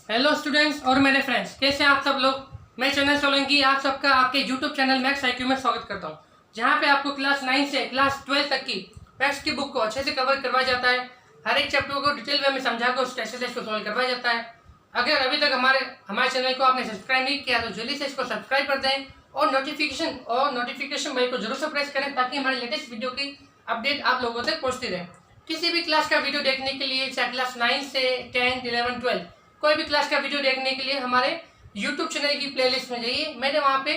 Hello students और मेरे friends, कैसे हैं आप सब लोग। मैं चैनल सोलंकी आप सबका आपके यूट्यूब चैनल मैथ्स IQ में स्वागत करता हूं, जहां पे आपको क्लास 9 से क्लास 12 तक की मैथ्स की बुक को अच्छे से कवर करवाया जाता है। हर एक चैप्टर को डिटेल वे में समझा कर उस टेस्ट को सॉल्व करवाया जाता है। अगर अभी तक हमारे चैनल को आपने सब्सक्राइब नहीं किया तो जल्दी से इसको सब्सक्राइब कर दें और नोटिफिकेशन बेल को जरूर से प्रेस करें ताकि हमारे लेटेस्ट वीडियो की अपडेट आप लोगों तक पहुंचती रहे। किसी भी क्लास का वीडियो देखने के लिए, चाहे क्लास 9 से 10, 11, 12 कोई भी क्लास का वीडियो देखने के लिए हमारे YouTube चैनल की प्लेलिस्ट में जाइए। मैंने वहाँ पे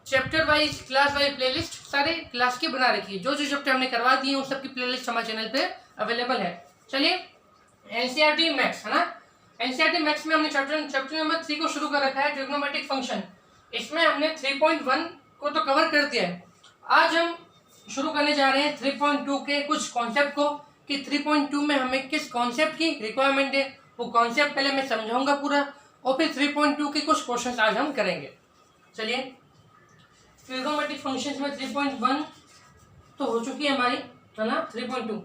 chapter wise, class wise playlist सारे क्लास की बना रखी है। जो जो चैप्टर हमने करवा दिए उन सबकी प्लेलिस्ट हमारे चैनल पे अवेलेबल है। चलिए, एनसीईआरटी मैथ्स है ना। एनसीईआरटी मैथ्स में हमने चैप्टर नंबर 3 को शुरू कर रखा है, ट्रिग्नोमेट्रिक फंक्शन। इसमें हमने 3.1 को तो कवर कर दिया है। आज हम शुरू करने जा रहे हैं 3.2 के कुछ कॉन्सेप्ट को, कि 3.2 में हमें किस कॉन्सेप्ट की रिक्वायरमेंट है वो कॉन्सेप्ट पहले मैं समझाऊंगा पूरा, और फिर 3.2 के कुछ क्वेश्चंस आज हम करेंगे। चलिए, ट्रिग्नोमेट्रिक फंक्शंस में 3.1 तो हो चुकी है हमारी, है ना। 3.2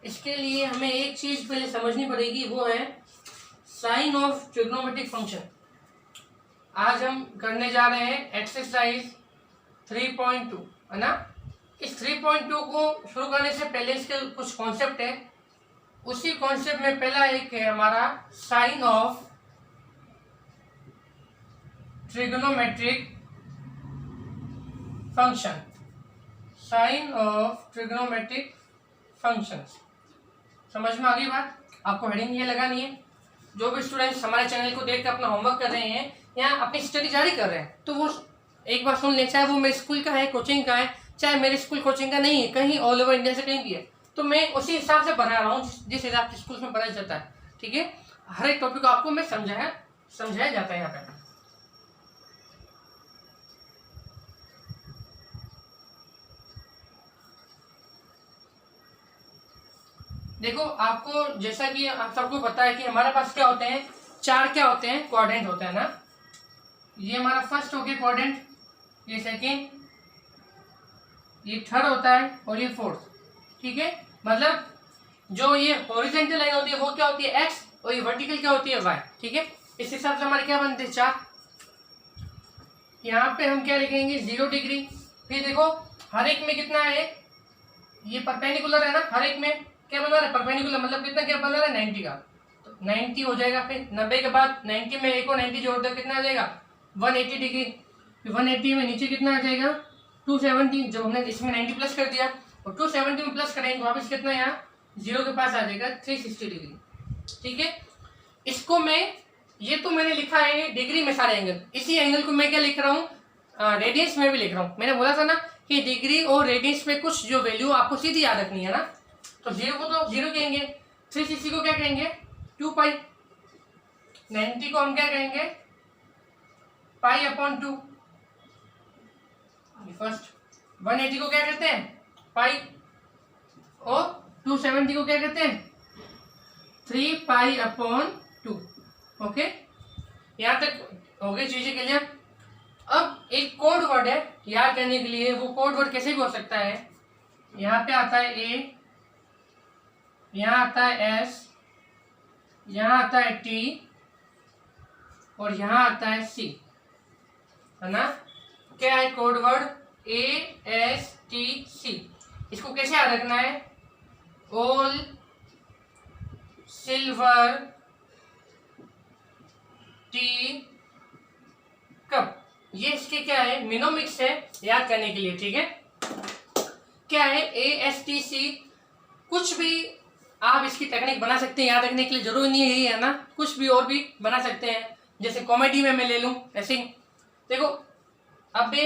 इसके लिए हमें एक चीज पहले समझनी पड़ेगी, वो है साइन ऑफ ट्रिग्नोमेट्रिक फंक्शन। आज हम करने जा रहे हैं एक्सरसाइज 3.2, है ना। इस 3.2 को शुरू करने से पहले इसके कुछ कॉन्सेप्ट है। उसी कॉन्सेप्ट में पहला एक है हमारा sine of trigonometric function. Sine of trigonometric functions समझ में आ गई बात। आपको हेडिंग ये लगानी है। जो भी स्टूडेंट्स हमारे चैनल को देख कर अपना होमवर्क कर रहे हैं या अपनी स्टडी जारी कर रहे हैं तो वो एक बार सुन ले, चाहे वो मेरे स्कूल का है, कोचिंग का है, चाहे मेरे स्कूल कोचिंग का नहीं है, कहीं ऑल ओवर इंडिया से कहीं भी है, तो मैं उसी हिसाब से पढ़ा रहा हूँ जिस हिसाब से स्कूल में पढ़ाया जाता है। ठीक है, हर एक टॉपिक को आपको मैं समझाया जाता है यहाँ पे। देखो, आपको जैसा कि आप सबको पता है कि हमारे पास क्या होते हैं, चार क्या होते हैं, क्वाड्रेंट होते हैं ना। ये हमारा फर्स्ट हो गया क्वाड्रेंट, ये सेकेंड, ये थर्ड होता है और ये फोर्थ। ठीक है, मतलब जो ये हॉरिजॉन्टल लाइन होती है वो क्या होती है, एक्स, और ये वर्टिकल क्या होती है, वाई। ठीक है, इस हिसाब से हमारे क्या बनते हैं, चार। यहाँ पे हम क्या लिखेंगे, 0 डिग्री। फिर देखो हर एक में कितना है, ये परपेंडिकुलर है ना, हर एक में क्या बना रहा है, परपेंडिकुलर, मतलब कितना क्या बना रहा है, 90 का, तो 90 हो जाएगा। फिर 90 के बाद 90 में एक और 90 जोड़ दो, कितना आ जाएगा, 180 डिग्री। फिर 180 में नीचे कितना आ जाएगा, 270, जब हमने इसमें 90 प्लस कर दिया और 270 में प्लस करेंगे वापस कितना, यहाँ 0 के पास आ जाएगा 360 डिग्री। ठीक है, इसको मैं, ये तो मैंने लिखा है डिग्री में सारे एंगल, इसी एंगल को मैं क्या लिख रहा हूँ, रेडियंस में भी लिख रहा हूँ। मैंने बोला था ना कि डिग्री और रेडियंस में कुछ जो वैल्यू आपको सीधी याद रखनी है ना, तो 0 को तो 0 कहेंगे, 360 को क्या कहेंगे, 2 पाई, 90 को हम क्या कहेंगे, पाई अपॉन 2। फर्स्ट 180 को क्या कहते हैं, पाई, और 270 को क्या कहते हैं, 3 पाई अपॉन 2। ओके, यहाँ तक हो गई चीजें क्लियर। अब एक कोड वर्ड है याद करने के लिए, वो कोड वर्ड कैसे भी हो सकता है। यहाँ पे आता है ए, यहाँ आता है एस, यहाँ आता है टी, और यहाँ आता है सी, है ना। क्या है code word, A S T C. इसको कैसे याद रखना है, ऑल सिल्वर टी कप, ये इसके क्या है, मिनोमिक्स है याद करने के लिए। ठीक है, क्या है, ए एस टी सी। कुछ भी आप इसकी टेक्निक बना सकते हैं याद रखने के लिए, जरूरी नहीं है, है ना, कुछ भी और भी बना सकते हैं। जैसे कॉमेडी में मैं ले लूं ऐसे, देखो अबे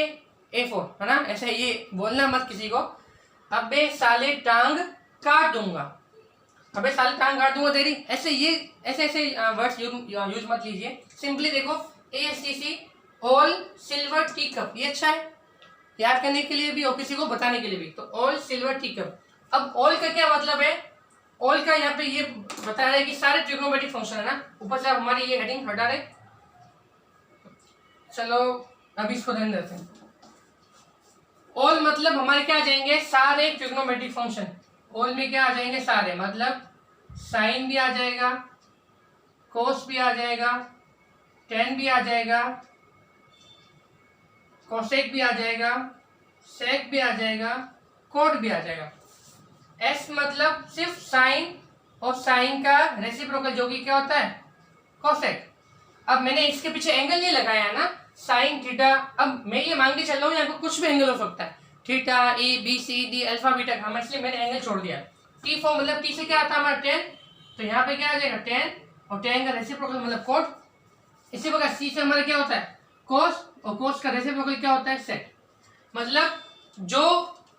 A4, है ना, ऐसे ये बोलना मत किसी को, अबे साले टांग काट दूंगा, अबे साले टांग काट दूंगा तेरी, ऐसे ये ऐसे वर्ड्स यूज मत लीजिए। सिंपली देखो ASTC, all silver tea cup, ये अच्छा है याद करने के लिए भी और किसी को बताने के लिए भी। तो ऑल सिल्वर टी कप। अब ऑल का क्या मतलब है, ऑल का यहाँ पे ये बता रहा है कि सारे ट्रिग्नोमेट्रिक फंक्शन, है ना। ऊपर से आप हमारी ये हेडिंग हटा रहे, चलो अभी इसको ध्यान देते हैं। ऑल मतलब हमारे क्या आ जाएंगे, सारे ट्रिग्नोमेट्रिक फंक्शन। ऑल में क्या आ जाएंगे, सारे, मतलब साइन भी आ जाएगा, कोस भी आ जाएगा, टेन भी आ जाएगा, कोसेक भी आ जाएगा, सेक भी आ जाएगा, कोट भी आ जाएगा। एस मतलब सिर्फ साइन और साइन का रेसिप्रोकल जो कि क्या होता है, कोसेक। अब मैंने इसके पीछे एंगल नहीं लगाया है ना, साइन थीटा। अब मैं ये मान के चल रहा हूँ यहाँ पर कुछ भी एंगल हो सकता है, theta, A B C D alpha beta gamma, इसलिए मैंने एंगल छोड़ दिया। टी फॉर्म मतलब टी से क्या आता है हमारा टेन, तो यहाँ पे क्या आ जाएगा टेन, और टेन का रेसिप्रोकल मतलब कोट। इसी प्रकार सी से हमारा क्या होता है कोस, और कोस का रेसिप्रोकल क्या होता है सेक। मतलब जो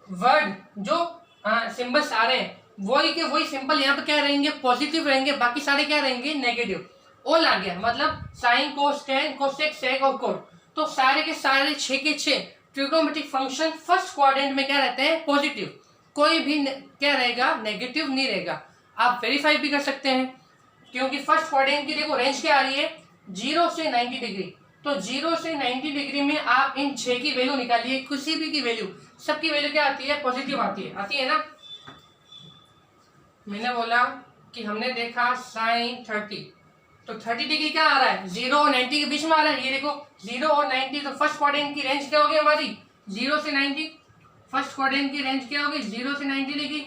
वर्ड जो सिंबल्स आ रहे हैं वही के वही सिंबल यहाँ पे क्या रहेंगे, पॉजिटिव रहेंगे, बाकी सारे क्या रहेंगे, नेगेटिव। ऑल आ गया, मतलब sine cos tan cosec sec और कोट। तो सारे के सारे 6 के 6 ट्रिग्नोमेट्रिक फंक्शन फर्स्ट क्वाड्रेंट में क्या रहते हैं, पॉजिटिव। कोई भी क्या रहेगा, नेगेटिव नहीं रहेगा। आप वेरीफाई भी कर सकते हैं, क्योंकि फर्स्ट क्वाड्रेंट की देखो रेंज क्या आ रही है, 0 से 90 डिग्री। तो 0 से 90 डिग्री में आप इन 6 की वैल्यू निकालिए, किसी भी की वैल्यू, सबकी वैल्यू क्या आती है, पॉजिटिव आती है ना। मैंने बोला कि हमने देखा साइन 30, तो 30 डिग्री क्या आ रहा है, 0 और 90 के बीच में आ रहा है। ये देखो 0 और 90, तो फर्स्ट क्वाड्रेंट की रेंज क्या होगी हमारी, 0 से 90। फर्स्ट क्वाड्रेंट की रेंज क्या होगी, 0 से 90 डिग्री।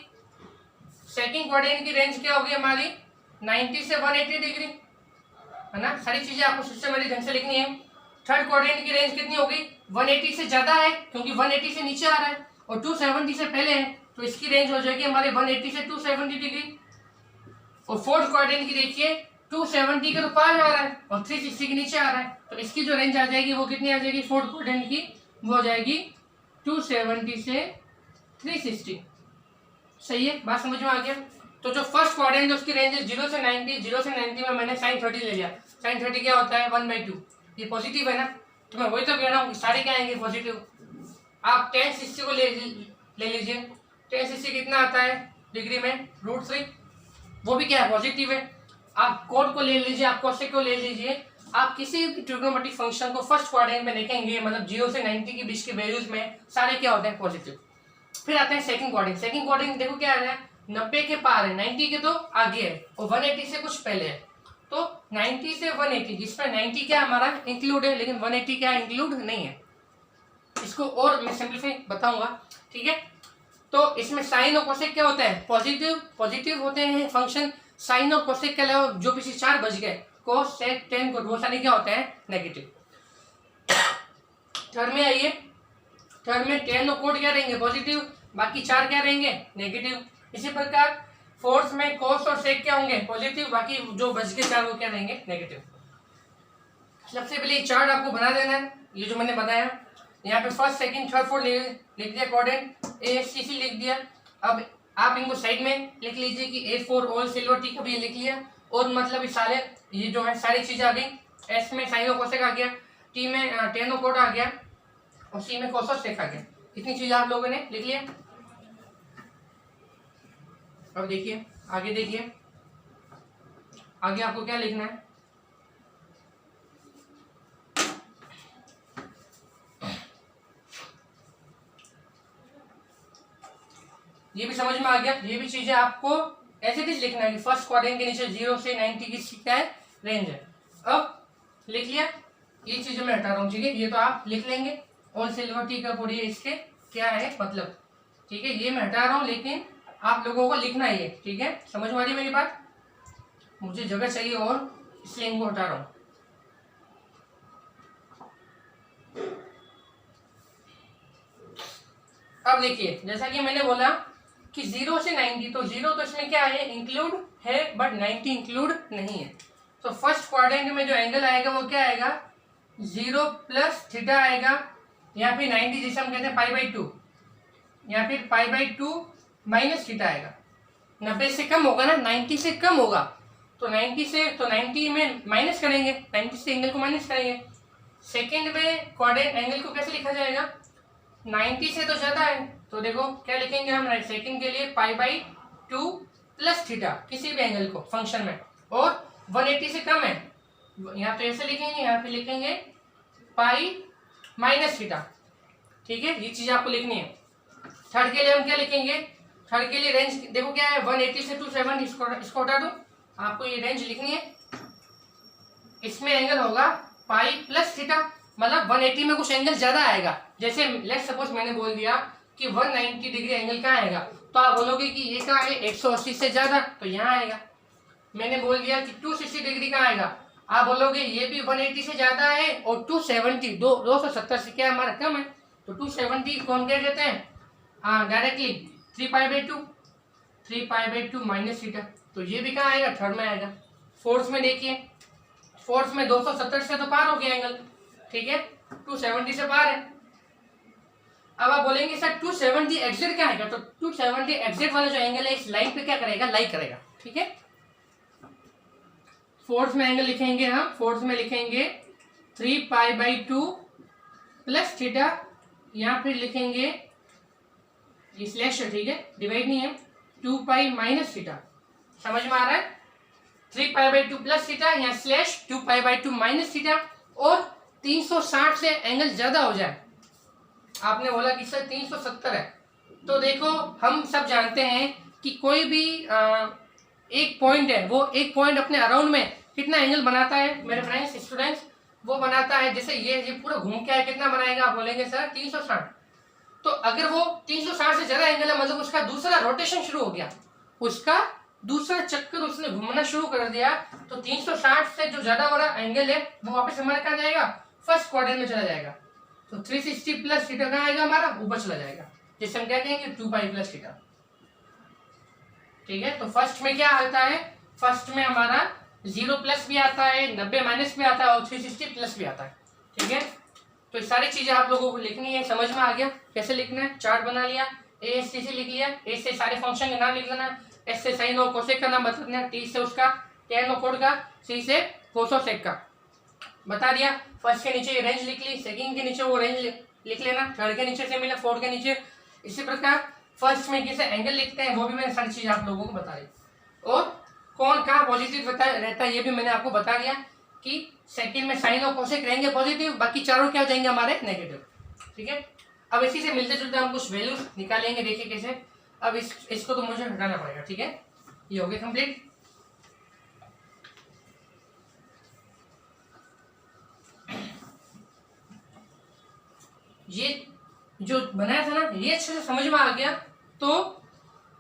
सेकंड क्वाड्रेंट की रेंज क्या होगी हमारी, 90 से 180 डिग्री, है ना। सारी चीजें आपको सिस्टमेटिक ढंग से लिखनी है। थर्ड क्वाड्रेंट की रेंज कितनी होगी, 180 से ज्यादा है, क्योंकि 180 से नीचे आ रहा है, और 270 से पहले है, तो इसकी रेंज हो जाएगी हमारे 180 से 270 डिग्री। और फोर्थ क्वाड्रेंट की देखिए 270 के तो पार आ रहा है और 360 के नीचे आ रहा है, तो इसकी जो रेंज आ जाएगी वो कितनी आ जाएगी, फोर्थ क्वाड्रेंट की वो हो जाएगी 270 से 360। सही है, बात समझ में आ गया। तो जो फर्स्ट क्वाड्रेंट है उसकी रेंज है 0 से 90, 0 से 90 में मैंने साइन 30 ले लिया। साइन 30 क्या होता है, 1/2, ये पॉजिटिव है ना, तो मैं वही तो कह रहा हूँ सारे क्या आएंगे, पॉजिटिव। आप tan 60 को ले लीजिए, tan 60 कितना आता है डिग्री में, √3, वो भी क्या है, पॉजिटिव है। आप कोट को ले लीजिए, आप कोसेक को ले लीजिए, आप किसी भी ट्रिग्नोमेट्रिक फंक्शन को फर्स्ट क्वाड्रेंट में देखेंगे, मतलब 0 से 90 के बीच के वैल्यूज में सारे क्या होते हैं, पॉजिटिव। फिर आते हैं सेकंड क्वाड्रेंट। सेकंड क्वाड्रेंट देखो क्या आ रहा है, 90 के पार है, 90 के तो आगे है, और 180 से कुछ पहले है। तो 90 से 180, जिसमें 90 क्या हमारा इंक्लूड है, लेकिन 180 क्या इंक्लूड नहीं है। इसको और मैं सिंप्लीफाई बताऊंगा, ठीक है। तो इसमें साइन और कोसेक क्या होता है, पॉजिटिव होते हैं फंक्शन। साइन और कोसेक के अलावा जो पीछे 4 बच गए, कोस सेक टेन कोट, वो सारे क्या होते हैं, नेगेटिव। थर्ड में आइए, थर्ड में टेन और कोट क्या रहेंगे, पॉजिटिव, बाकी 4 क्या रहेंगे, नेगेटिव। इसी प्रकार फोर्थ में कोस और सेक क्या होंगे, पॉजिटिव, बाकी जो बच गए 4 वो क्या रहेंगे, नेगेटिव। सबसे पहले चार्ट आपको बना देना है, ये जो मैंने बताया। यहाँ पे फर्स्ट सेकंड थर्ड फोर्थ लिख दिया, क्वाड्रेंट ACC लिख दिया। अब आप इनको साइड में लिख लीजिए कि A for all silver, T का भी लिख लिया। और मतलब ये सारे ये जो है सारी चीजें आ गई। S में साइन और कोसेक आ गया, T में टेन और कोट आ गया, और C में कोस और सेक आ गया। इतनी चीजें आप लोगों ने लिख लिया। अब देखिए आगे, देखिए आगे आपको क्या लिखना है। ये भी समझ में आ गया, ये भी चीजें आपको ऐसे भी लिखना है कि फर्स्ट क्वाड्रेंट के नीचे 0 से 90 की क्या है, रेंज है। अब लिख लिया, ये चीजें मैं हटा रहा हूँ, ठीक है। ये तो आप लिख लेंगे, और सिल्वर टी का पूरी इसके क्या है मतलब, ठीक है। ये मैं हटा रहा हूँ, लेकिन आप लोगों को लिखना ही है, ठीक है। समझ में आ रही मेरी बात, मुझे जगह चाहिए और इसलिए इनको हटा रहा हूँ। अब देखिए, जैसा कि मैंने बोला कि 0 से 90, तो 0 तो इसमें क्या है, इंक्लूड है, बट 90 इंक्लूड नहीं है। तो फर्स्ट क्वाड्रेंट में जो एंगल आएगा वो क्या आएगा, 0 प्लस थीटा आएगा, या फिर 90 जिसे हम कहते हैं π/2, या फिर π/2 माइनस थीटा आएगा। 90 से कम होगा ना, 90 से कम होगा, तो 90 में माइनस करेंगे, 90 से एंगल को माइनस करेंगे। सेकेंड में क्वाड्रेंट एंगल को कैसे लिखा जाएगा, 90 से तो ज्यादा है, तो देखो क्या लिखेंगे हम, सेकंड के लिए π/2 प्लस थीटा, किसी भी एंगल को फंक्शन में, और 180 से कम है, यहाँ तो ऐसे लिखेंगे, यहाँ पे लिखेंगे पाई माइनस थीटा, ठीक है। ये चीज आपको लिखनी है। थर्ड के लिए हम क्या लिखेंगे, थर्ड के लिए रेंज देखो क्या है, 180 से 270, इसको हटा दो, आपको ये रेंज लिखनी है। इसमें एंगल होगा पाई प्लस थीटा, मतलब 180 में कुछ एंगल ज्यादा आएगा। जैसे लेट्स सपोज मैंने बोल दिया कि 190 डिग्री एंगल कहाँ आएगा, तो आप बोलोगे कि ये कहाँ है, 180 से ज्यादा, तो यहाँ आएगा। मैंने बोल दिया कि 260 डिग्री कहाँ आएगा, आप बोलोगे ये भी 180 से ज्यादा है और 270 270 से क्या हमारा कम है, तो 270 कौन क्या कहते हैं, हाँ directly 3 pi by 2 minus theta, तो ये भी कहाँ आएगा, थर्ड में आएगा। फोर्थ में देखिए, फोर्थ में 270 से तो पार हो गया एंगल, ठीक है, 270 से पार है। अब आप बोलेंगे सर 270 एग्जैक्ट क्या आएगा, तो 270 एग्जैक्ट वाला जो एंगल है इस लाइन पे क्या करेगा, लाई करेगा, ठीक है। फोर्थ में एंगल लिखेंगे हम, फोर्थ में लिखेंगे 3 पाई बाई 2 प्लस थीटा, यहाँ फिर लिखेंगे ये स्लैश है, ठीक है, डिवाइड नहीं है, 2 पाई माइनस थीटा, समझ में आ रहा है, 3 पाई बाई 2 प्लस थीटा, यहाँ slash 2 pi by 2 minus theta, और 360 से एंगल ज्यादा हो जाए। आपने बोला कि सर 370 है, तो देखो हम सब जानते हैं कि कोई भी एक पॉइंट है, वो एक पॉइंट अपने अराउंड में कितना एंगल बनाता है मेरे फ्रेंड्स स्टूडेंट्स, वो बनाता है, जैसे ये पूरा घूम के आए कितना बनाएगा, आप बोलेंगे सर 360, तो अगर वो 360 से ज्यादा एंगल है, मतलब उसका दूसरा रोटेशन शुरू हो गया, उसका दूसरा चक्कर उसने घूमना शुरू कर दिया, तो 360 से जो ज्यादा वाला एंगल है वो वापस हमारे कहाँ जाएगा, फर्स्ट क्वाड्रेंट में चला जाएगा, तो 360 प्लस थीटा कहाँ आएगा हमारा, ऊपर चला जाएगा, जिसे हम क्या कहेंगे 2 पाई प्लस थीटा, ठीक है। तो फर्स्ट में क्या आता है, फर्स्ट में हमारा 0 प्लस भी आता है, 90 माइनस भी आता है, और 360 प्लस भी आता है, ठीक है। तो ये सारी चीजें आप लोगों को लिखनी है, समझ में आ गया कैसे लिखना है, चार्ट बना लिया, ए एस टी से लिख लिया, ए से सारे फंक्शन का नाम लिख लेना, एस से साइन और कोसेक का नाम बता देना, टी से उसका टेन और कोड का, सी से कोस और सेक का बता दिया। फर्स्ट के नीचे रेंज लिख ली, सेकंड के नीचे वो रेंज लिख लेना, थर्ड के नीचे से मिला, फोर्थ के नीचे, इसी प्रकार फर्स्ट में कैसे एंगल लिखते हैं वो भी मैंने सारी चीज आप लोगों को बता दी, और कौन कहाँ पॉजिटिव रहता है ये भी मैंने आपको बता दिया कि सेकंड में साइन और कोसेक रहेंगे पॉजिटिव, बाकी चारों क्या हो जाएंगे हमारे नेगेटिव, ठीक है। अब इसी से मिलते जुलते हम कुछ वैल्यूज निकालेंगे, देखिए कैसे। अब इसको तो मुझे हटाना पड़ेगा, ठीक है, ये हो गया कंप्लीट। ये जो बनाया था ना, ये अच्छे से समझ में आ गया तो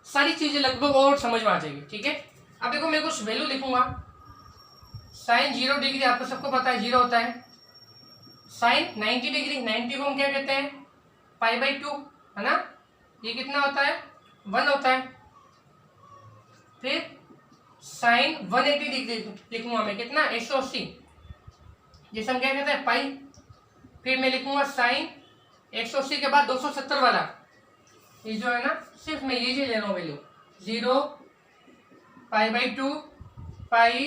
सारी चीजें लगभग और समझ में आ जाएगी, ठीक है। अब देखो मैं कुछ वैल्यू लिखूंगा, साइन 0 डिग्री आपको सबको पता है 0 होता है, साइन 90 डिग्री, 90 को हम क्या कहते हैं, पाई बाई 2 है ना, ये कितना होता है 1 होता है। फिर साइन 180 डिग्री लिखूंगा मैं, कितना 180, जिसे हम क्या कहते हैं पाई। फिर मैं लिखूंगा साइन 180 के बाद 270 वाला, ये जो है ना, सिर्फ मैं ये ले रहा हूँ value 0 pi by 2 pi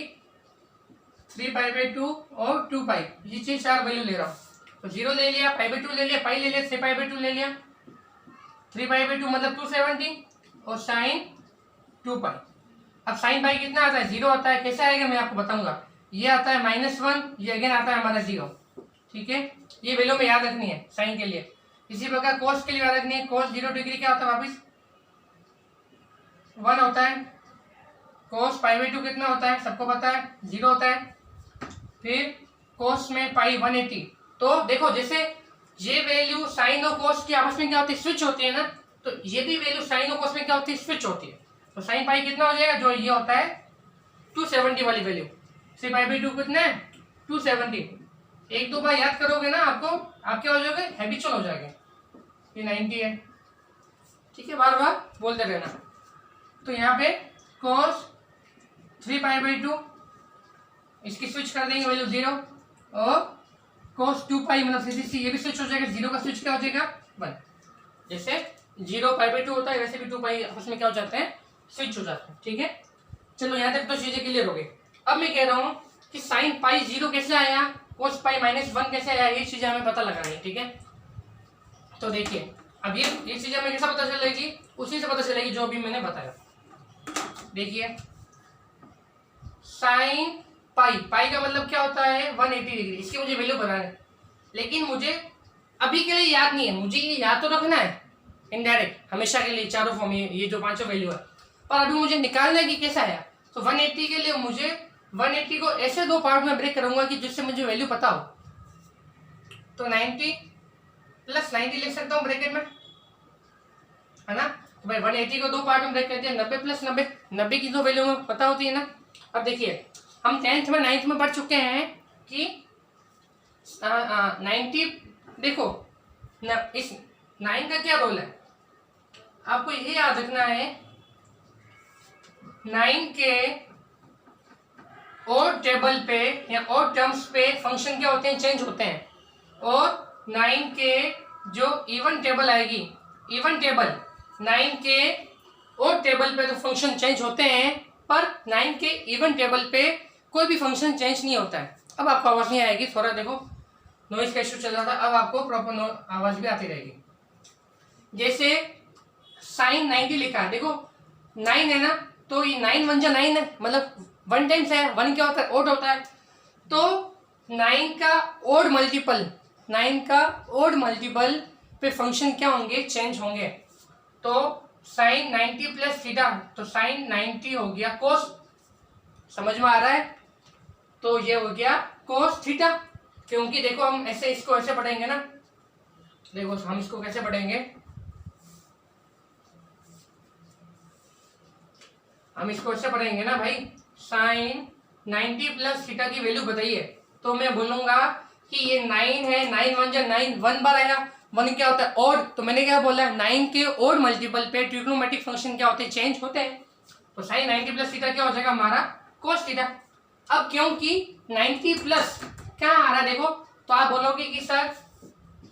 3 pi by 2 और 2 पाई, ये चीज 4 वैल्यू ले रहा हूँ। तो 0 ले लिया, पाई बाई 2 ले लिया, पाई ले लिया, 3 पाई बाई 2 ले लिया, 3 पाई बाई 2 मतलब 270 और साइन 2 पाई। अब साइन पाई कितना आता है 0 आता है, कैसे आएगा मैं आपको बताऊंगा। ये आता है -1, ये अगेन आता है हमारा 0, ठीक है। ये वैल्यू में याद रखनी है साइन के लिए। इसी प्रकार कोस के लिए याद रखनी है, कोस 0 डिग्री क्या होता है वापिस 1 होता है। कोस पाई बाई 2 कितना होता है सबको पता है 0 होता है। फिर कोस में पाई 180। तो देखो जैसे ये वैल्यू साइन और कोस की आपस में क्या होती है स्विच होती है ना, तो ये भी वैल्यू साइन और कोस में क्या होती है स्विच होती है। तो साइन पाई कितना हो जाएगा, जो ये होता है 270 वाली वैल्यू। 3 पाई बाई 2 कितना है 270। एक दो बार याद करोगे ना आपको, आप क्या हो जाओगे हैबिचुअल हो जाएंगे। ये 90 है, ठीक है, बार बार बोलते रहना। तो यहाँ पे cos 3 पाई बाई 2 इसकी स्विच कर देंगे वैल्यू 0, और cos 2 पाई मतलब 360 ये भी स्विच हो जाएगा, 0 का स्विच क्या हो जाएगा 1। जैसे 0 पाई बाई 2 होता है वैसे भी 2 पाई उसमें क्या हो जाते हैं स्विच हो जाते हैं, ठीक है। चलो यहाँ तक तो चीजें क्लियर हो गई। अब मैं कह रहा हूँ कि साइन पाई 0 कैसे आया, कोस पाई -1 कैसे आया, ये चीजें हमें पता लगानी है, ठीक है। तो देखिए अब ये चीजें हमें कैसा पता चलेगी, उसी से पता चलेगी जो अभी मैंने बताया। देखिए साइन पाई, पाई का मतलब क्या होता है 180 डिग्री, इसकी मुझे वैल्यू बनाना है। लेकिन मुझे अभी के लिए याद नहीं है, मुझे ये याद तो रखना है इनडायरेक्ट हमेशा के लिए चारों फॉर्म, ये जो पांचों वैल्यू है। पर अभी मुझे निकालना है कि कैसा है। तो 180 के लिए मुझे 180 को ऐसे दो पार्ट में ब्रेक करूंगा कि जिससे मुझे वैल्यू पता हो। तो 90 प्लस 90 लिख सकता हूँ ब्रैकेट में, है ना। तो भाई 180 को दो पार्ट में ब्रेक कर दिया, 90 प्लस 90, 90 की दो वैल्यू में पता होती है ना। अब देखिए हम 10th में 9th में पढ़ चुके हैं कि 90, देखो इस 9 का क्या रोल है, आपको ये याद रखना है 9 के और टेबल पे या और टर्म्स पे फंक्शन क्या होते हैं, चेंज होते हैं। और 9 के जो इवन टेबल आएगी, इवन टेबल 9 के और टेबल पे तो फंक्शन चेंज होते हैं, पर 9 के इवन टेबल पे कोई भी फंक्शन चेंज नहीं होता है। अब आपको आवाज़ नहीं आएगी, थोड़ा देखो नॉइज का इशू चल रहा था, अब आपको प्रॉपर आवाज़ भी आती रहेगी। जैसे साइन 90 लिखा है, देखो 9 है ना, तो ये 9 1 जा 9 है, मतलब 1 टाइम्स है, 1 क्या होता है, ओड होता है। तो 9 का ओड मल्टीपल, 9 का ओड मल्टीपल पे फंक्शन क्या होंगे, चेंज होंगे। तो साइन 90 प्लस थीटा, तो साइन 90 हो गया कोस, समझ में आ रहा है। तो ये हो गया कोस थीटा, क्योंकि देखो हम ऐसे इसको ऐसे पढ़ेंगे ना, देखो हम इसको कैसे पढ़ेंगे, हम इसको ऐसे पढ़ेंगे ना भाई, साइन 90 प्लस थीटा की वैल्यू बताइए। तो मैं बोलूंगा कि ये 9 है, 9 1 जा 9, 1 बार आएगा, 1 क्या होता है, ओड। तो मैंने क्या बोला, 9 के ओड मल्टीपल पे ट्रिग्नोमेट्रिक फंक्शन क्या होते हैं, चेंज होते हैं। तो साइन 90 प्लस थीटा क्या हो जाएगा हमारा, कोस थीटा। अब क्योंकि 90 प्लस क्या आ रहा है देखो, तो आप बोलोगे कि sir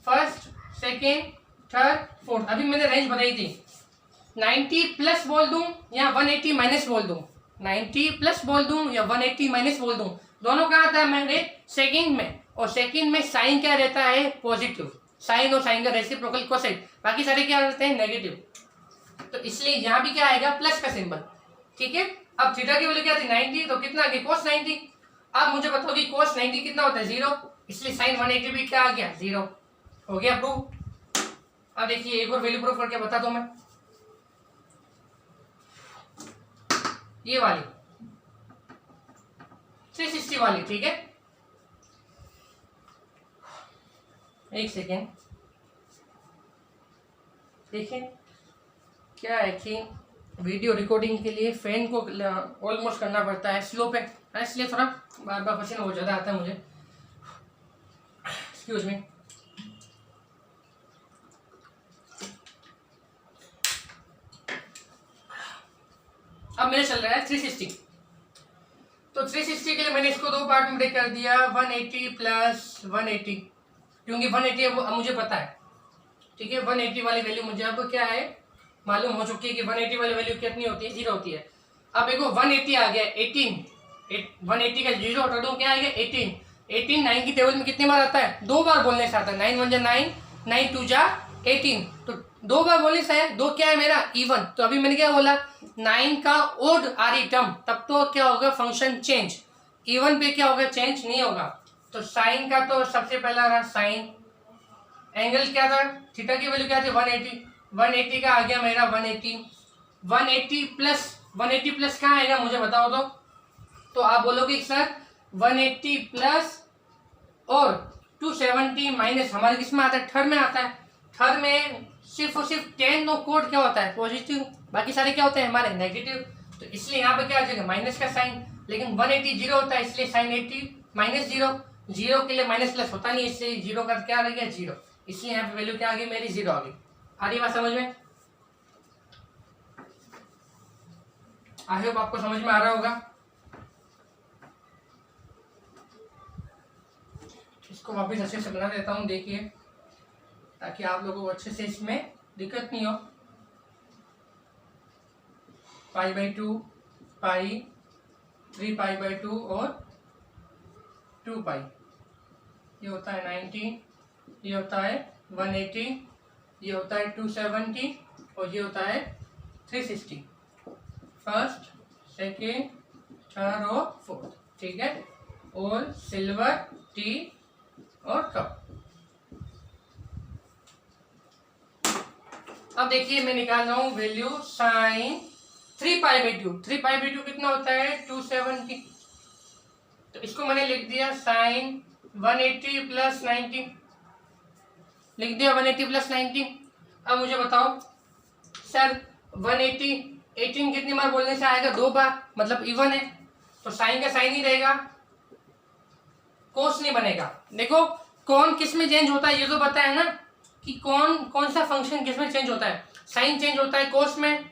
first, second, third, fourth, अभी मैंने रेंज बताई थी, 90 प्लस बोल दूं या 180 माइनस बोल दूं, 90 प्लस बोल दूं या 180 माइनस बोल दूं, दोनों कहा था मैंने सेकंड में। और सेकंड में साइन क्या रहता है, पॉजिटिव, साइन और साइन का रेसिप्रोकल कोसाइन, बाकी सारे क्या रहते हैं, नेगेटिव। तो इसलिए यहाँ भी क्या आएगा, प्लस का सिंबल, ठीक है। अब थीटा की वैल्यू क्या थी 90, तो कितना आ गया, कोस 90। अब मुझे बताओ कि कोस 90 कितना होता है, 0, इसलिए साइन 180 भी क्या आ गया, 0 हो गया प्रूव। अब देखिए एक और वैल्यू प्रूव करके बता दो मैं, ये वाली 360 वाली, ठीक है। एक सेकेंड, देखिए क्या है कि वीडियो रिकॉर्डिंग के लिए फैन को ऑलमोस्ट करना पड़ता है स्लो पे, इसलिए थोड़ा बार बार पसीना बहुत ज़्यादा आता है मुझे, एक्सक्यूज मी। अब मेरा चल रहा है 360, तो 360 के लिए मैंने इसको दो पार्ट में ब्रेक कर दिया, 180 प्लस 180, क्योंकि 180 अब मुझे पता है, ठीक है। 180 वाली वैल्यू मुझे अब क्या है, मालूम हो चुकी है कि 180 वाली वैल्यू कितनी होती है, 0 होती है। अब देखो 180 आ गया, 18, 180 का 0 हटा दूं, क्या आ गया 18, 18 9 की टेबल में कितनी बार आता है, 2 बार बोलने से आता है, 9 1 जा 9, 9 2 जा 18, तो 2 बार बोलने से है, 2 क्या है मेरा, इवन। तो अभी मैंने क्या बोला, 9 का ओड आ रही टर्म, तब तो क्या होगा, फंक्शन चेंज, इवन पे क्या होगा, चेंज नहीं होगा। तो साइन का तो सबसे पहला रहा साइन, एंगल क्या था, थीटा की वैल्यू क्या थी 180, 180 का आ गया मेरा 180, 180 प्लस कहाँ आएगा मुझे बताओ तो आप बोलोगे सर 180 प्लस और 270 माइनस, हमारे किस में आता है, थर्ड में आता है। थर्ड में सिर्फ और सिर्फ 10 नो कोड क्या होता है, पॉजिटिव, बाकी सारे क्या होते हैं हमारे नेगेटिव। तो इसलिए यहाँ पे क्या आ जाएगा, माइनस का साइन, लेकिन 180 0 होता है, इसलिए साइन 80 माइनस 0, 0 के लिए माइनस प्लस होता नहीं, इसलिए 0 का क्या रह गया, 0, इसलिए यहाँ पे वैल्यू क्या आ गई मेरी, 0 आ गई। आ रही बात समझ में, आई होप आपको समझ में आ रहा होगा। इसको वापस अच्छे से बना देता हूँ, देखिए, ताकि आप लोगों को अच्छे से इसमें दिक्कत नहीं हो। π/2, पाई, 3π/2 और 2π, ये होता है 90, ये होता है 180, ये होता है 270 और ये होता है 360, फर्स्ट, सेकेंड, थर्ड और फोर्थ, ठीक है। और सिल्वर, टी और कप। अब देखिए मैं निकाल रहा हूँ वैल्यू साइन 3π/2। 3π/2 कितना होता है 270। तो इसको मैंने लिख दिया साइन 180 प्लस 90, लिख दिया 180 प्लस 90। अब मुझे बताओ सर 180 18 कितनी बार बोलने से आएगा 2 बार, मतलब इवन है, तो साइन का साइन ही रहेगा, कोस नहीं बनेगा। देखो कौन किस में चेंज होता है ये तो पता है ना, कि कौन सा फंक्शन किस में चेंज होता है। साइन चेंज होता है कोस में,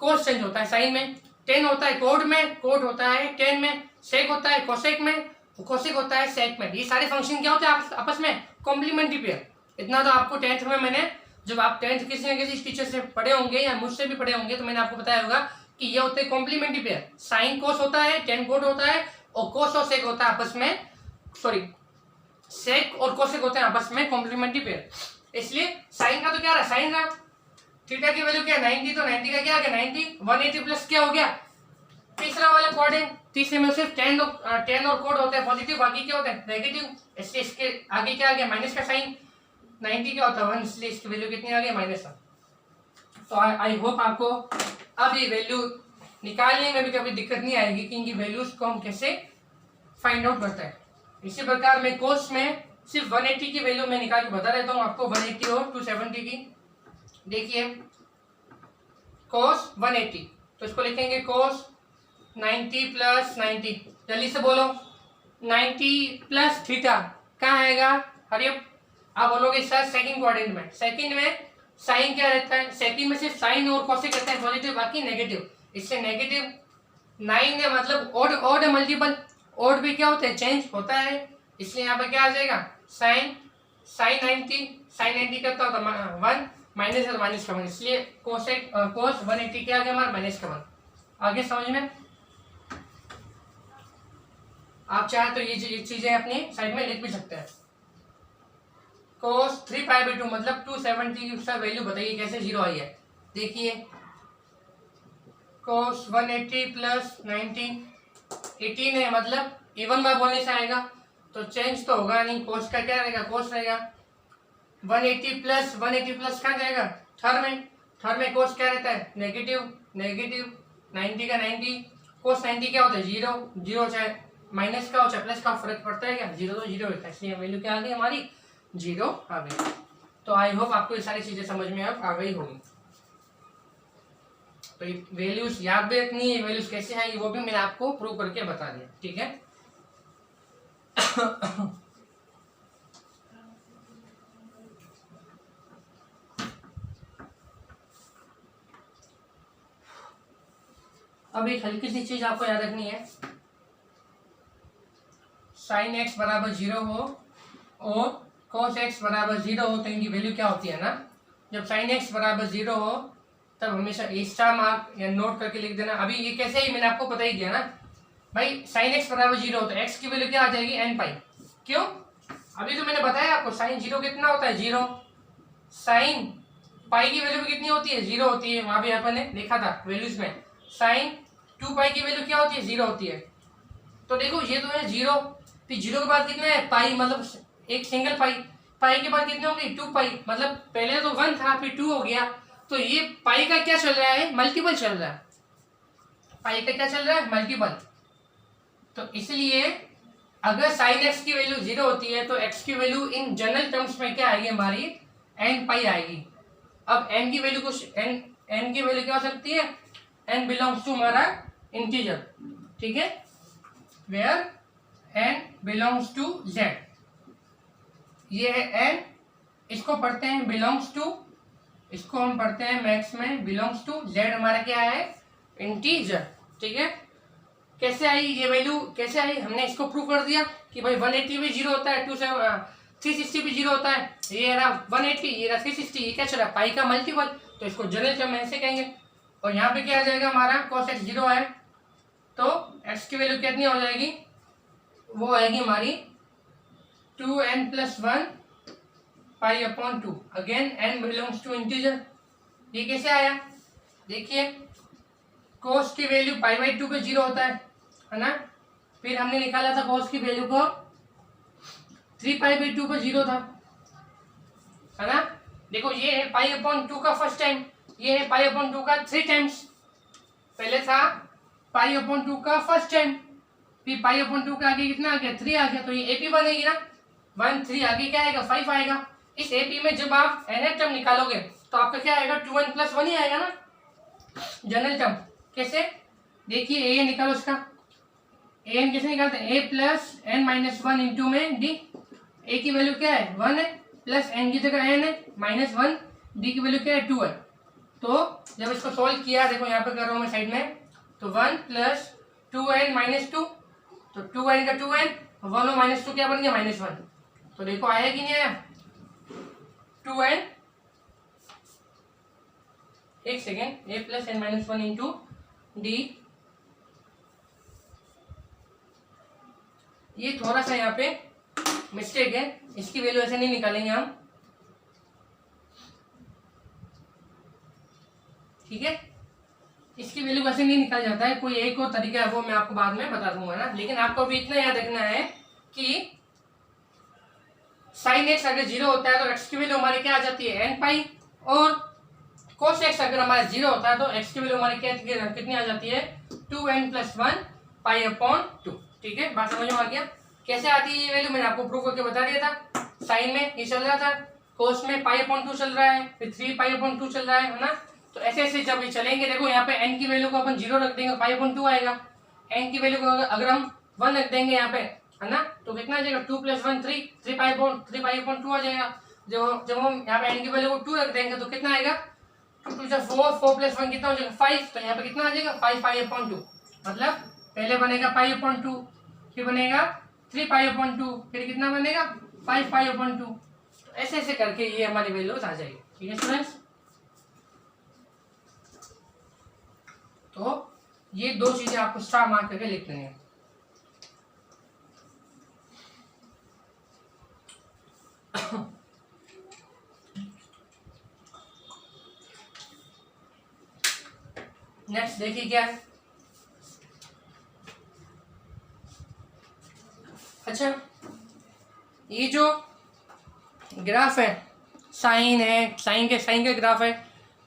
कोस चेंज होता है साइन में, टेन होता है कोड में, कोड होता है टेन में, सेक होता है कोसेक में, कोसेक होता है सेक में। ये सारे फंक्शन क्या होते हैं आपस में कॉम्प्लीमेंट्री पेयर। इतना तो आपको 10th में मैंने, जब आप 10th किसी न किसी टीचर से पढ़े होंगे या मुझसे भी पढ़े होंगे तो मैंने आपको बताया होगा कि ये होते हैं कॉम्प्लीमेंट्री पेयर। साइन कोस होता है, टेन कोड होता है, और कोस और सेक होता है आपस में, सॉरी सेक और कोसेक होते हैं आपस में कॉम्प्लीमेंट्री पेयर। इसलिए साइन का तो क्या रहा, साइन रहा, थीटा की वैल्यू क्या 90, तो 90 का क्या आ गया 90, 180 प्लस क्या हो गया तीसरा वाला कोऑर्डिनेट, तीसरे में सिर्फ 10 और कोड होते हैं पॉजिटिव, बाकी क्या होते हैं नेगेटिव। इसलिए इसके आगे क्या आ गया माइनस का साइन, 90 क्या होता है 1, इसलिए इसकी वैल्यू कितनी आ गई -1। तो आई होप आपको अब ये वैल्यू निकालने में भी कभी दिक्कत नहीं आएगी कि इनकी वैल्यूज को हम कैसे फाइंड आउट करते हैं। इसी प्रकार मैं कोस में सिर्फ 180 की वैल्यू मैं निकाल के बता देता हूँ आपको, 180 और 270 की। देखिए कोस 180, तो इसको लिखेंगे कोस 90 प्लस 90, जल्दी से बोलो 90 प्लस थीटा कहाँ आएगा, हरियप आप बोलोगे सर सेकंड क्वाड्रेंट में। सेकंड में साइन क्या रहता है, सेकंड में सिर्फ साइन और कोसेक रहता है पॉजिटिव, बाकी नेगेटिव। इससे नेगेटिव 9 है, मतलब ओड मल्टीपल, ओड भी क्या होता है चेंज होता है, इसलिए यहाँ पे क्या आ जाएगा साइन 90 करता होता 1 माइनस और माइनस का 1, इसलिए कोसेक कोस 180 क्या आ गया हमारा -1। आगे समझ में आप चाहे तो ये चीजें अपनी साइड में लिख भी सकते हैं। कोस 3π/2 मतलब 270 की उसका वैल्यू बताइए कैसे 0 आई है। देखिए कोस 180 प्लस 90 18 है, मतलब इवन बार बोलने से आएगा तो चेंज तो होगा नहीं, कोस का क्या रहेगा कोस रहेगा। 180 प्लस कहाँ जाएगा थर्ड में कोस क्या रहता है नेगेटिव 90 का 90, कोस 90 क्या होता है 0 चाहे माइनस का हो चाहे प्लस का फर्क पड़ता है क्या, 0 तो 0 होता है, इसलिए वैल्यू क्या आ गई हमारी 0 आ गई। तो आई होप आपको ये सारी चीजें समझ में अब आ गई होगी। तो ये वैल्यूज याद भी रखनी है, वैल्यूज कैसे आएगी वो भी मैंने आपको प्रूव करके बता दिया, ठीक है। अब एक हल्की सी चीज आपको याद रखनी है, साइन x बराबर 0 हो और cos x बराबर 0 हो तो इनकी वैल्यू क्या होती है ना, जब साइन x बराबर 0 हो तब हमेशा स्टार मार्क या नोट करके लिख देना। अभी ये कैसे ही मैंने आपको बता ही दिया ना भाई, साइन x बराबर 0 हो तो x की वैल्यू क्या आ जाएगी n π। क्यों, अभी तो मैंने बताया आपको साइन 0 कितना होता है 0, साइन पाई की वैल्यू कितनी होती है 0 होती है, वहां भी अपन ने देखा था वैल्यूज में। साइन 2π की वैल्यू क्या होती है 0 होती है। तो देखो ये तो है 0, फिर 0 के बाद कितना है पाई, मतलब एक सिंगल पाई के बाद कितनी होगी 2π, मतलब पहले तो 1 था फिर 2 हो गया, तो ये पाई का क्या चल रहा है मल्टीपल चल रहा है, पाई का क्या चल रहा है मल्टीपल। तो इसलिए अगर साइन x की वैल्यू 0 होती है तो x की वैल्यू इन जनरल टर्म्स में क्या आएगी हमारी n π आएगी। अब n की वैल्यू कुछ n की वैल्यू क्या हो सकती है, n बिलोंग्स टू हमारा इंटीजर, ठीक है, where n belongs to z, ये है n, इसको पढ़ते हैं बिलोंग्स टू, इसको हम पढ़ते हैं मैथ्स में बिलोंग्स टू, z हमारा क्या है इंटीजर, ठीक है। कैसे आई ये वैल्यू, कैसे आई, हमने इसको प्रूव कर दिया कि भाई 180 भी 0 होता है, 360 भी 0 होता है, ये रहा 180 ये रहा 360, ये क्या चला पाई का मल्टीपल, तो इसको जनरल टर्म ऐसे कहेंगे। और यहाँ पे क्या आ जाएगा हमारा cos x 0 है तो x की वैल्यू कितनी हो जाएगी, वो आएगी हमारी 2n + 1 π/2, again n belongs to integer. ये कैसे आया, देखिए cos की वैल्यू π/2 पे 0 होता है ना, फिर हमने निकाला था cos की वैल्यू को 3π/2 पे 0 था, है ना। देखो ये है π/2 का फर्स्ट टाइम, ये है पाई अपॉन 2 का 3 टाइम्स, पहले था पाई अपॉन 2 का फर्स्ट टाइम, फिर पाई अपॉन 2 के आगे कितना आ गया 3 आ गया, तो ये एपी बनेगी ना 1 3 आगे क्या आएगा 5 आएगा। इस एपी में जब आप nth टर्म निकालोगे तो आपका क्या आएगा 2n + 1 ही आएगा ना जनरल टर्म। कैसे देखिए a निकालो उसका, an कैसे निकालते हैं a + n - 1 इंटू में d, a की वैल्यू क्या है 1 है, प्लस n की जगह n है -1, d की वैल्यू क्या है 2 है। तो जब इसको सोल्व किया देखो यहाँ पे कर रहा हूँ मैं साइड में, तो 1 + 2n - 2, तो 2n का 2n 1 और -2 क्या बन गया -1, तो देखो आया कि नहीं आया 2n, एक second a + n - 1 into D, ये थोड़ा सा यहाँ पे मिस्टेक है, इसकी वैल्यू ऐसे नहीं निकालेंगे हम, ठीक है इसकी वैल्यू वैसे नहीं निकाल जाता है, कोई एक और तरीका है वो मैं आपको बाद में बता दूंगा ना। लेकिन आपको अभी इतना याद रखना है कि sin x अगर 0 होता है तो x की वैल्यू हमारी क्या आ जाती है n पाई, और cos x अगर हमारा 0 होता है तो x की वैल्यू हमारी कितनी आ जाती है 2n + 1 पाई अपॉन 2। ठीक है बात समझ में आ गया कैसे आती है ये वैल्यू, मैंने आपको प्रूव करके बता दिया था। साइन में ये चल रहा था, cos में पाई अपॉन 2 चल रहा है, फिर 3 पाई अपॉन 2 चल रहा है ना। तो ऐसे ऐसे जब ये चलेंगे देखो यहाँ पे n की वैल्यू को अपन 0 रख देंगे पाई अपॉन 2 आएगा, n की वैल्यू को अगर हम 1 रख देंगे यहाँ पे है ना तो कितना आ जाएगा 2 + 1 3 पाई अपॉन 2 आ जाएगा। जब हम यहाँ पे n की वैल्यू को 2 रख देंगे तो कितना आएगा 2 2 4 4 + 1 कितना हो जाएगा 5, तो यहाँ पे कितना आ जाएगा 5 पाई अपॉन 2, मतलब पहले बनेगा पाई अपॉन 2, फिर बनेगा 3 पाई अपॉन 2, फिर कितना बनेगा 5 पाई अपॉन 2। तो ऐसे ऐसे करके ये हमारी वैल्यूज आ जाएगी। ठीक है स्टूडेंट्स, तो ये दो चीजें आपको स्टार मार्क करके लिख देनी है। नेक्स्ट देखिए क्या है, अच्छा ये जो ग्राफ है साइन है, साइन का ग्राफ है,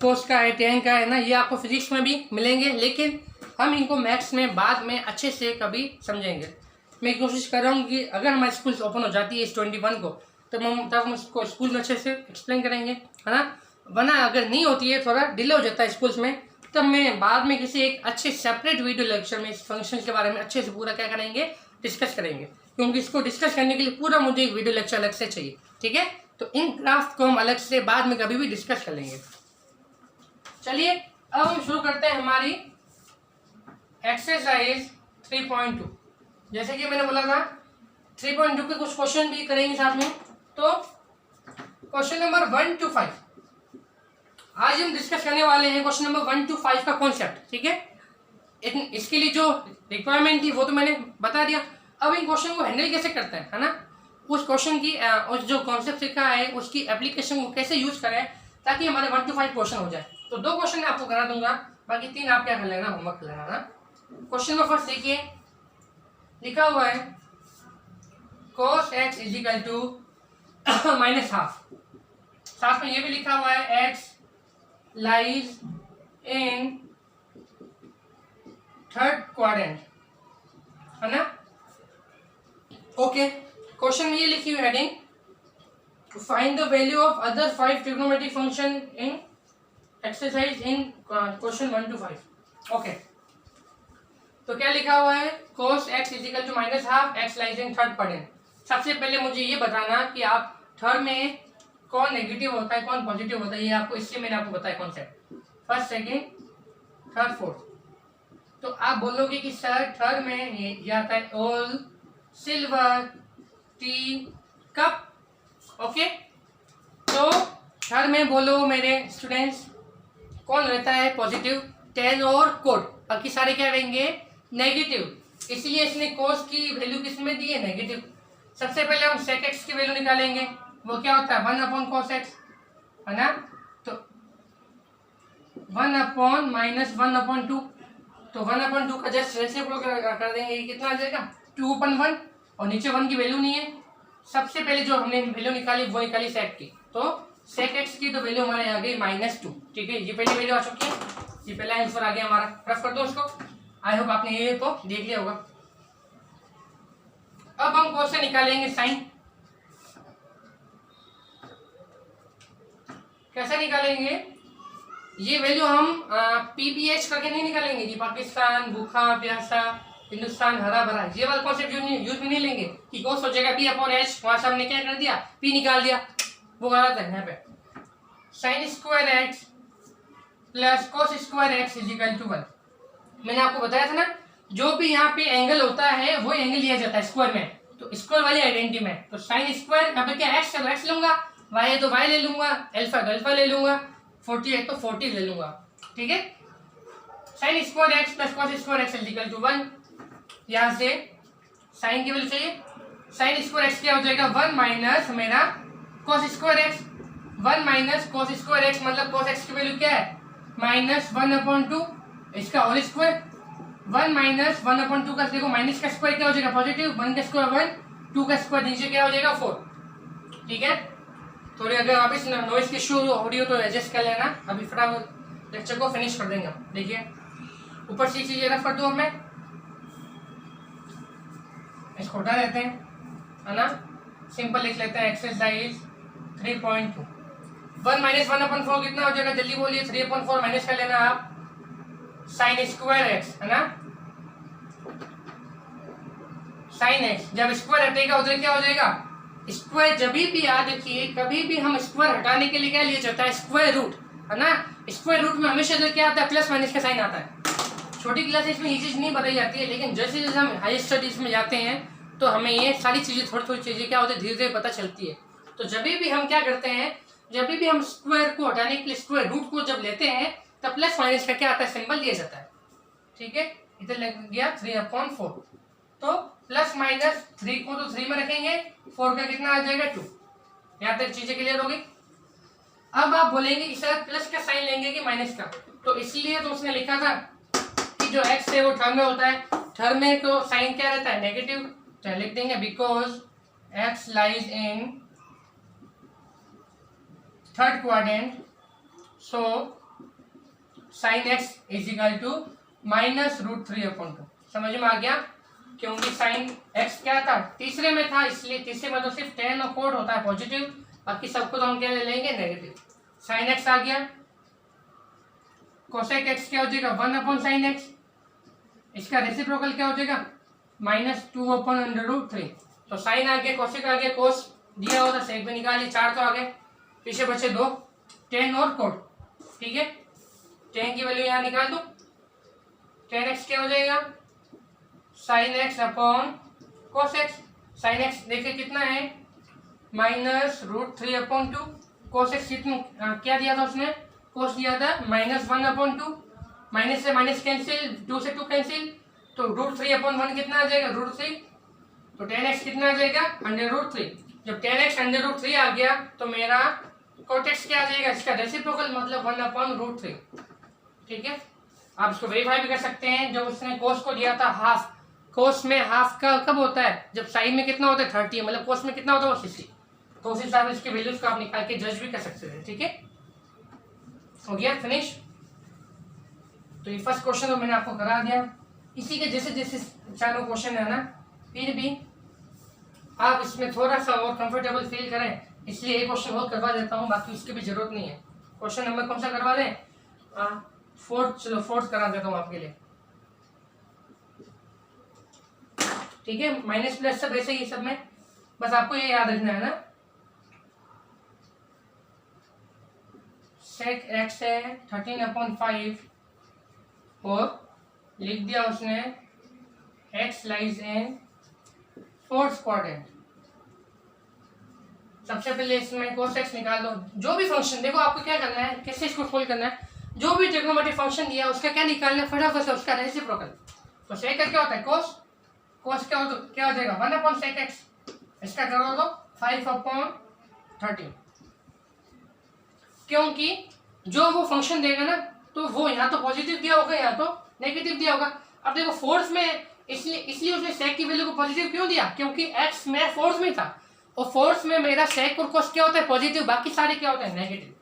कोस का है, टेन का है ना, ये आपको फिजिक्स में भी मिलेंगे, लेकिन हम इनको मैथ्स में बाद में अच्छे से कभी समझेंगे। मैं कोशिश कर रहा हूँ कि अगर हमारी स्कूल ओपन हो जाती है इस 21 को तब हम उसको स्कूल में अच्छे से एक्सप्लेन करेंगे है ना, वरना अगर नहीं होती है थोड़ा डिले हो जाता है स्कूल्स में, तब मैं बाद में किसी एक अच्छे सेपरेट वीडियो लेक्चर में इस फंक्शन के बारे में अच्छे से पूरा क्या करेंगे डिस्कस करेंगे, क्योंकि इसको डिस्कस करने के लिए पूरा मुझे एक वीडियो लेक्चर अलग से चाहिए। ठीक है, तो इन ग्राफ को हम अलग से बाद में कभी भी डिस्कस कर लेंगे। चलिए अब हम शुरू करते हैं हमारी एक्सरसाइज 3.2। जैसे कि मैंने बोला था 3.2 के कुछ क्वेश्चन भी करेंगे साथ में, तो क्वेश्चन नंबर 1 to 5 आज हम डिस्कस करने वाले हैं। क्वेश्चन नंबर 1 to 5 का कॉन्सेप्ट, ठीक है, इसके लिए जो रिक्वायरमेंट थी वो तो मैंने बता दिया। अब इन क्वेश्चन को हैंडल कैसे करते हैं है ना, उस क्वेश्चन की उस जो कॉन्सेप्ट सीखा है उसकी एप्लीकेशन को कैसे यूज करें ताकि हमारे 1 to 5 क्वेश्चन हो जाए। तो 2 क्वेश्चन आपको करा दूंगा, बाकी 3 आप क्या कर लेना होमवर्क कर लेना ना। क्वेश्चन नंबर फर्स्ट देखिए, लिखा हुआ है cos x = -½ साथ में ये भी लिखा हुआ है x lies in third quadrant है ना। ओके, क्वेश्चन में ये लिखी हुई heading, find the value of other 5 trigonometric function in exercise in question 1 to 5। Okay, तो क्या लिखा हुआ है cos x = -½ x lies in third quadrant. सबसे पहले मुझे ये बताना कि आप थर्ड में कौन नेगेटिव होता है कौन पॉजिटिव होता है, ये आपको इससे मैंने आपको बताया concept, first second third fourth. तो आप बोलोगे कि सर थर्ड में ये आता है ओल सिल्वर टी कप। ओके, तो थर्ड में बोलो मेरे स्टूडेंट्स कौन रहता है पॉजिटिव 10 और कोड, बाकी सारे क्या रहेंगे नेगेटिव, इसलिए इसने कोस की वैल्यू किस में दी है नेगेटिव। सबसे पहले हम sec x की वैल्यू निकालेंगे, वो क्या होता है 1/cos x है ना, तो 1/- 1/2, तो 1/2 का जस्ट रेसिप्रोकल कर देंगे, ये कितना आ जाएगा 2/1, और नीचे 1 की वैल्यू नहीं है। सबसे पहले जो हमने वैल्यू निकाली वो निकाली sec की, तो सेक एक्स की तो वैल्यू हमारे आ गई -2। ठीक है, ये पहली वैल्यू आ चुकी है, ये पहला आंसर आ गया हमारा। रफ कर दो उसको। आई होप आपने ये तो देख लिया होगा। अब हम कौन से निकालेंगे साइन। कैसे निकालेंगे? ये वैल्यू हम पीपीएच करके नहीं निकालेंगे जी। पाकिस्तान, भूखा प्यासा, हिंदुस्तान हरा भरा, ये वाला कॉन्सेप्ट यूज में नहीं लेंगे कि कॉस हो जाएगा P/H। वहां से हमने क्या कर दिया, P निकाल दिया, वो गलत है। यहाँ पे sine square x plus cos square x is equal to 1। मैंने आपको बताया था ना, जो भी यहाँ पे एंगल होता है वो एंगल लिया जाता है स्क्वायर में, तो स्क्वायर वाली आइडेंटिटी में। तो साइन स्क्वायर यहाँ पे क्या एक्स है तो एक्स लूंगा, वाई है तो वाई ले लूंगा, अल्फा तो अल्फा ले लूंगा, 40 है तो 40 ले लूंगा। ठीक है, sine square x plus cos square x is equal to 1। यहाँ से साइन की वैल्यू चाहिए, साइन स्क्वायर एक्स क्या हो जाएगा 1 माइनस मेरा cos square x. 1 minus cos square x मतलब कॉस एक्स की वैल्यू क्या है -1/2, इसका होल स्क्वायर। 1 माइनस 1/2 का देखो, माइनस का स्क्वायर क्या हो जाएगा पॉजिटिव, 1 का स्क्वायर 1, 2 का स्क्वायर नीचे क्या हो जाएगा 4। ठीक है, थोड़ी अगर वापस नॉइस की इशू ऑडियो तो एडजस्ट कर लेना। अभी फटाफट लेक्चर को फिनिश कर देंगे हम। देखिए ऊपर से चीजें रफ कर दो, मैं इसको उठा देते हैं, है ना। सिंपल लिख लेते हैं एक्सरसाइज 3.2। 1 माइनस 1/4 कितना हो जाएगा, जल्दी बोलिए। 3/4 माइनस कर लेना आप, साइन स्क्वायर एक्स, है ना। साइन एक्स जब स्क्वायर हटेगा उधर क्या हो जाएगा स्क्वायर। जब भी याद देखिए, कभी भी हम स्क्वायर हटाने के लिए क्या लिया जाता है स्क्वायर रूट, है ना। स्क्वायर रूट में हमेशा जो क्या आता है प्लस माइनस का साइन आता है। छोटी क्लासेस में ये चीज नहीं बताई जाती है, लेकिन जैसे जैसे हम हाई स्टडीज में जाते हैं तो हमें ये सारी चीजें थोड़ी थोड़ी चीजें क्या होती है धीरे धीरे पता चलती है। तो जब भी हम क्या करते हैं, जब भी हम स्क्वायर को हटाने के लिए स्क्वायर रूट को जब लेते हैं तब प्लस माइनस का क्या आता है सिंबल दिया जाता है। ठीक है, इधर लग गया 3/4, तो प्लस माइनस 3 को तो 3 में रखेंगे, 4 का कितना आ जाएगा 2। यहाँ तक चीजें क्लियर होगी। अब आप बोलेंगे इस प्लस का साइन लेंगे कि माइनस का, तो इसलिए तो उसने लिखा था कि जो एक्स है वो टर्म में होता है, टर्म में तो साइन क्या रहता है नेगेटिव, तो लिख देंगे because x lies in third quadrant, so sine x is equal to -√3/2। समझ में आ गया, क्योंकि साइन एक्स क्या था तीसरे में था, इसलिए तीसरे में तो सिर्फ tan और कोड होता है पॉजिटिव, बाकी सबको तो हम क्या ले लेंगे नेगेटिव। साइन एक्स आ गया, कोसेक एक्स क्या हो जाएगा 1/sin x, इसका रेसिप्रोकल क्या हो जाएगा -2/√3। तो साइन आ गया, कोसेक आ गया, कोस दिया होता सेक में निकालिए, 4 तो आ गए, पीछे बचे 2 tan और कोड। ठीक है, tan की वैल्यू यहाँ निकाल दो, tan x क्या हो जाएगा sin x upon cos x। sin x देखिए कितना है -√3/2, cos x कितना क्या दिया था उसने, cos दिया था -1/2, माइनस से माइनस कैंसिल, 2 से 2 कैंसिल, तो √3/1 कितना आ जाएगा √3, तो tan x कितना आ जाएगा √3। जब tan x √3 आ गया तो मेरा cot x क्या आ जाएगा, इसका रेसिप्रोकल मतलब 1/√3। ठीक है, आप इसको वेरीफाई भी कर सकते हैं। जब उसने cos को दिया था हाफ, कोस में हाफ का कब होता है जब साइन में कितना होता है 30, मतलब कोस में कितना होता है वो 60, तो उस हिसाब से इसके वैल्यूज को आप निकाल के जज भी कर सकते हैं। ठीक है, हो गया फिनिश। तो ये फर्स्ट क्वेश्चन तो मैंने आपको करा दिया, इसी के जैसे जैसे चारों क्वेश्चन है ना, फिर भी आप इसमें थोड़ा सा और कंफर्टेबल फील करें, इसलिए एक क्वेश्चन और करवा देता हूँ, बाकी उसकी भी जरूरत नहीं है। क्वेश्चन नंबर कौन सा करवा दें, 4th, चलो 4th करा देता हूँ आपके लिए। ठीक है, माइनस प्लस सब ऐसे ही सब में, बस आपको ये याद रखना है ना, सेक एक्स है 13/5 और लिख दिया उसने एक्स लाइज इन 4th क्वाड्रेंट। सबसे पहले इसमें cos x निकाल दो। जो भी फंक्शन देखो आपको क्या करना है, कैसे इसको सोल्व करना है, जो भी ट्रिग्नोमेट्रिक फंक्शन दिया उसका क्या निकालना है फटाफट से, उसका रेसिप्रोकल। तो सेक क्या होता है cos क्या हो जाएगा 1/sec x, इसका करो तो 5/13, क्योंकि जो वो फंक्शन देगा ना तो वो यहाँ तो पॉजिटिव दिया होगा यहाँ तो नेगेटिव दिया होगा। अब देखो फोर्स में इसलिए उसने सेक की वैल्यू को पॉजिटिव क्यों दिया, क्योंकि x में फोर्स में था, और फोर्स में मेरा सेक और कोस क्या होता है पॉजिटिव, बाकी सारे क्या होते हैं नेगेटिव।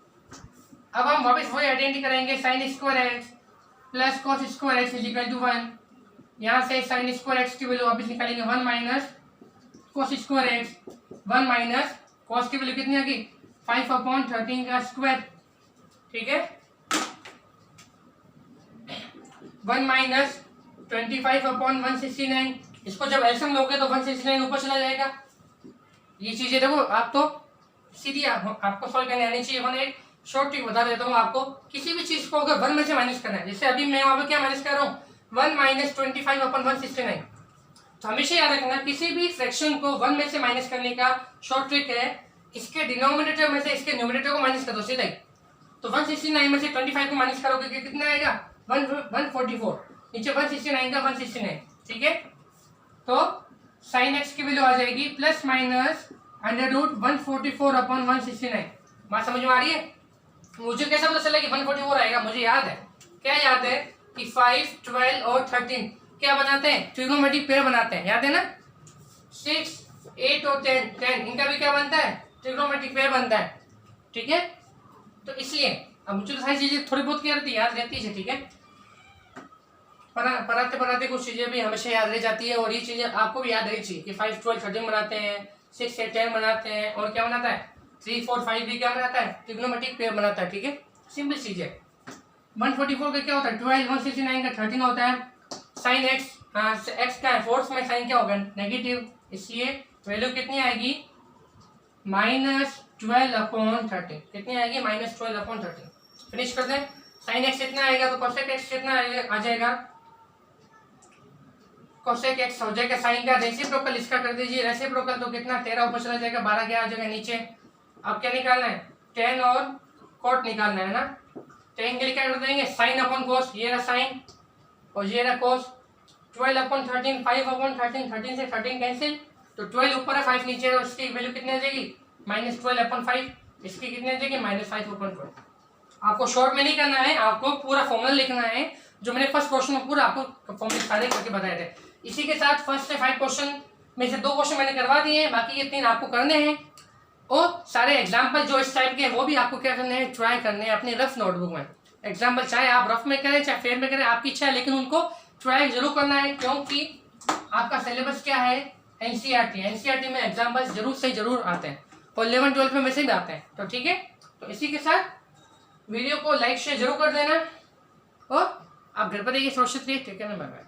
अब हम वापस वही आइडेंटिटी करेंगे, sine square x plus cos square x is equal to 1। यहाँ से साइन स्क्वायर एक्स की वैल्यू वापस निकालेंगे 1 minus cos square x, 1 minus cos की वैल्यू कितनी आ गई 5/13 का स्क्वायर, ठीक है। 1 माइनस 25/169, इसको जब एलसीएम लोगे तो 169 ऊपर चला जाएगा। ये चीजें देखो आप तो सीधी आपको सॉल्व करने आनी चाहिए। मैंने एक शॉर्ट ट्रिक बता देता हूँ आपको, किसी भी चीज को अगर 1 में से माइनस करना है, जैसे अभी मैं वहां पर क्या माइनस कर रहा हूँ 1 माइनस 25/169, तो हमेशा याद रखना किसी भी फ्रैक्शन को 1 में से माइनस करने का शॉर्ट ट्रिक है, इसके डिनोमिनेटर में से इसके न्यूमरेटर को माइनस कर दो सीधा ही। तो 169 में से 25 को माइनस करोगे कि कितना आएगा 144, नीचे 169 का 169, ठीक है। तो साइन एक्स की वैल्यू आ जाएगी प्लस माइनस √144/169। बात समझ में आ रही है? मुझे कैसा पता चला कि 144 आएगा? मुझे याद है, क्या याद है कि 5, 12 और 13 क्या बनाते हैं ट्रिग्नोमेट्रिक पेयर बनाते हैं, याद है ना। 6, 8 और 10 इनका भी क्या बनता है ट्रिग्नोमेट्रिक पेयर बनता है, ठीक है। तो इसलिए अब मुझे सारी चीजें थोड़ी बहुत क्या रहती है याद रहती है, ठीक है। पढ़ाते पढ़ाते कुछ चीजें भी हमेशा याद रह जाती है, और ये चीजें आपको भी याद रहनी चाहिए कि 5, 12, 13 बनाते हैं, 6 से 10 बनाते हैं, और क्या बनाता है 3, 4, 5 भी क्या बनाता है ट्रिग्नोमेट्रिक पेयर बनाता है, ठीक है। सिंपल चीज है। 144 का क्या होता है 12, 169 का 13 होता है। साइन एक्स, हाँ एक्स का है फोर्स में, साइन क्या होगा नेगेटिव, इसलिए वैल्यू कितनी आएगी -12/13। कितनी आएगी -12/13। फिनिश कर दें। साइन एक्स कितना आएगा तो कोसेक एक्स कितना आ जाएगा, कोसेक एक्स हो जाएगा साइन का रेसिप्रोकल, इसका कर दीजिए रेसिप्रोकल, तो कितना 13 ऊपर चला जाएगा, 12 क्या आ जाएगा नीचे। अब क्या निकालना है tan और cot निकालना है ना। tan के लिए क्या कर देंगे साइन अपॉन कोस, ये रहा साइन और ये रहा कोस। 12/13, 5/13, 13 से 13 कैंसिल, तो 12 ऊपर है 5 नीचे है, इसकी वैल्यू कितनी आ जाएगी -12/5, इसकी कितनी आ जाएगी -5/12। आपको शॉर्ट में नहीं करना है, आपको पूरा फॉर्मूला लिखना है जो मैंने फर्स्ट क्वेश्चन में पूरा आपको फॉर्मूले सारे करके बताए थे। इसी के साथ फर्स्ट से 5 क्वेश्चन में से 2 क्वेश्चन मैंने करवा दिए हैं, बाकी ये 3 आपको करने हैं, और सारे एग्जाम्पल जो इस टाइप के हैं वो भी आपको क्या करने हैं ट्राई करने हैं अपनी रफ नोटबुक में। एग्जाम्पल चाहे आप रफ में करें चाहे फेयर में करें, आपकी इच्छा है, लेकिन उनको ट्राई जरूर करना है, क्योंकि आपका सिलेबस क्या है एनसीईआरटी। एनसीईआरटी में एग्जाम्पल्स जरूर से जरूर आते हैं, और 11, 12 में वैसे भी आते हैं, तो ठीक है। तो इसी के साथ वीडियो को लाइक शेयर जरूर कर देना, और आप घर पर रहिए, सुरक्षित रहिए, ठीक है ना, बाय बाय।